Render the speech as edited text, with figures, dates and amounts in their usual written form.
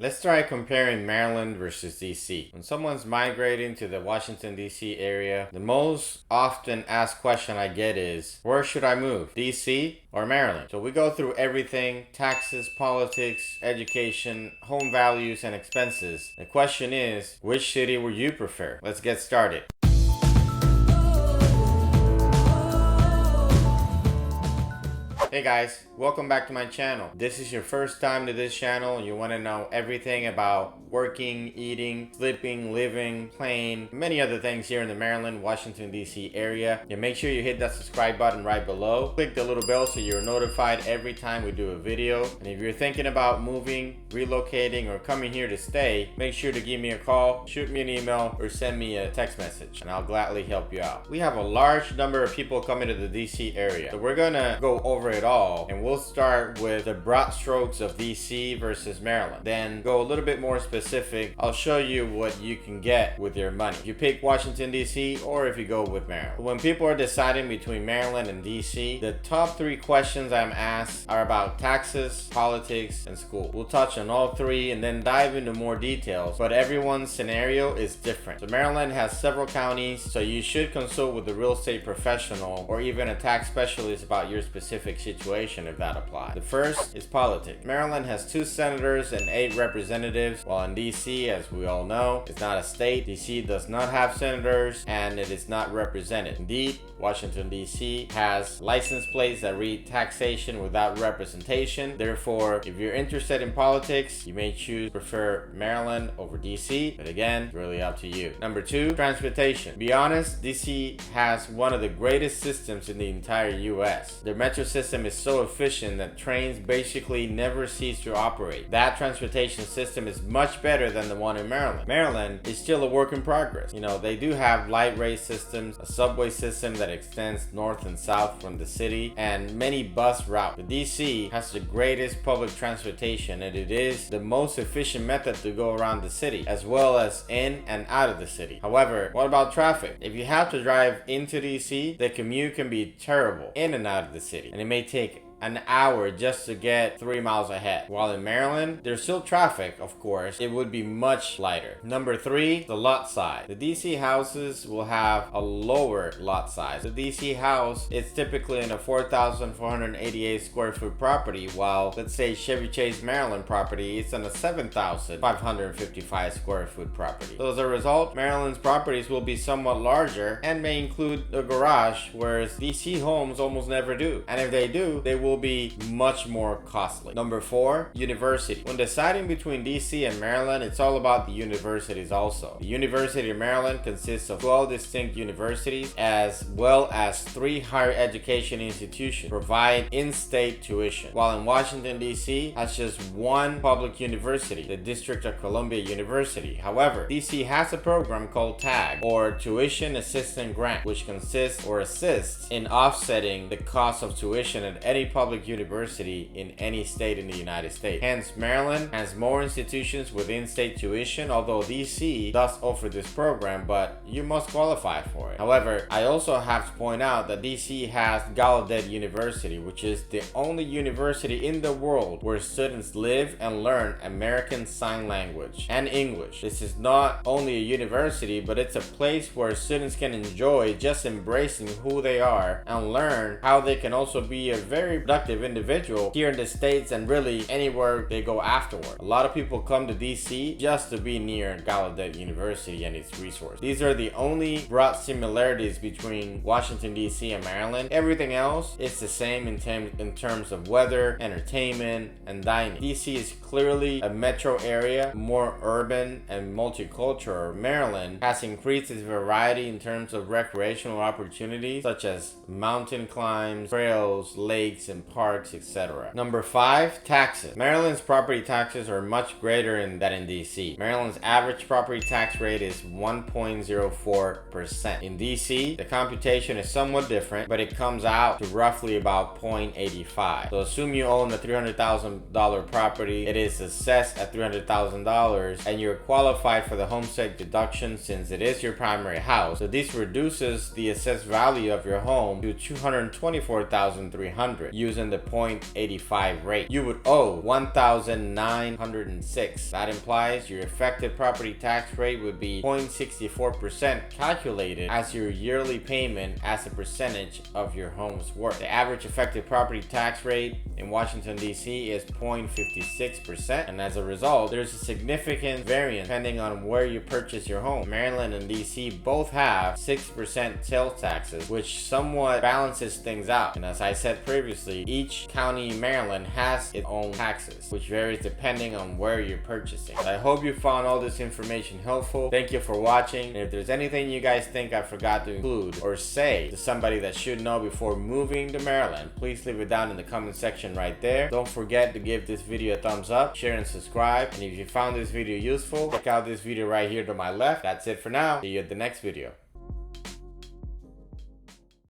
Let's try comparing Maryland versus DC. When someone's migrating to the Washington, DC area, the most often asked question I get is, where should I move, DC or Maryland? So we go through everything: taxes, politics, education, home values, and expenses. The question is, which city would you prefer? Let's get started. Hey guys, welcome back to my channel. This is your first time to this channel and you want to know everything about working, eating, sleeping, living, playing, many other things here in the Maryland, Washington, DC area. And make sure you hit that subscribe button right below. Click the little bell so you're notified every time we do a video. And if you're thinking about moving, relocating, or coming here to stay, make sure to give me a call, shoot me an email, or send me a text message and I'll gladly help you out. We have a large number of people coming to the DC area, so we're gonna go over it all, and we'll start with the broad strokes of DC versus Maryland, then go a little bit more specific. I'll show you what you can get with your money if you pick Washington, DC, or if you go with Maryland. When people are deciding between Maryland and DC, the top three questions I'm asked are about taxes, politics, and school. We'll touch on all three and then dive into more details, but everyone's scenario is different. So Maryland has several counties, so you should consult with a real estate professional or even a tax specialist about your specific situation if that applies. The first is politics. Maryland has 2 senators and 8 representatives, while in DC, as we all know, it's not a state. DC does not have senators and it is not represented. Indeed, Washington, DC has license plates that read taxation without representation. Therefore, if you're interested in politics, you may prefer Maryland over DC, but again, it's really up to you. Number 2, transportation. To be honest, DC has one of the greatest systems in the entire US. Their metro system is so efficient that trains basically never cease to operate. That transportation system is much better than the one in Maryland. Maryland is still a work in progress. You know, they do have light rail systems, a subway system that extends north and south from the city, and many bus routes. The DC has the greatest public transportation, and it is the most efficient method to go around the city, as well as in and out of the city. However, what about traffic? If you have to drive into DC, the commute can be terrible in and out of the city, and it may take an hour just to get 3 miles ahead. While in Maryland, there's still traffic, of course. It would be much lighter. Number 3, the lot size. The DC houses will have a lower lot size. The DC house is typically in a 4,488 square foot property, while let's say Chevy Chase, Maryland property, it's on a 7,555 square foot property. So as a result, Maryland's properties will be somewhat larger and may include a garage, whereas DC homes almost never do. And if they do, they will be much more costly. Number 4, university. When deciding between DC and Maryland, it's all about the universities also. The University of Maryland consists of 12 distinct universities, as well as 3 higher education institutions provide in-state tuition, while in Washington, DC has just 1 public university, the District of Columbia University. However, DC has a program called TAG, or Tuition Assistance Grant, which consists or assists in offsetting the cost of tuition at any public university in any state in the United States. Hence, Maryland has more institutions with in-state tuition, although DC does offer this program, but you must qualify for it. However, I also have to point out that DC has Gallaudet University, which is the only university in the world where students live and learn American Sign Language and English. This is not only a university, but it's a place where students can enjoy just embracing who they are and learn how they can also be a very productive individual here in the States and really anywhere they go afterward. A lot of people come to DC just to be near Gallaudet University and its resources. These are the only broad similarities between Washington, DC and Maryland. Everything else is the same in terms of weather, entertainment, and dining. DC is clearly a metro area, more urban and multicultural. Maryland has increased its variety in terms of recreational opportunities such as mountain climbs, trails, lakes, and parks, etc. Number 5, taxes. Maryland's property taxes are much greater than in DC. Maryland's average property tax rate is 1.04%. In DC, the computation is somewhat different, but it comes out to roughly about 0.85. So assume you own a $300,000 property, it is assessed at $300,000, and you're qualified for the homestead deduction since it is your primary house. So this reduces the assessed value of your home to $224,300. using the 0.85 rate. You would owe $1,906. That implies your effective property tax rate would be 0.64%, calculated as your yearly payment as a percentage of your home's worth. The average effective property tax rate in Washington, D.C. is 0.56%, and as a result, there's a significant variance depending on where you purchase your home. Maryland and D.C. both have 6% sales taxes, which somewhat balances things out. And as I said previously, each county in Maryland has its own taxes, which varies depending on where you're purchasing. I hope you found all this information helpful. Thank you for watching. And if there's anything you guys think I forgot to include or say to somebody that should know before moving to Maryland, please leave it down in the comment section right there. Don't forget to give this video a thumbs up, share and subscribe. And if you found this video useful, check out this video right here to my left. That's it for now. See you at the next video.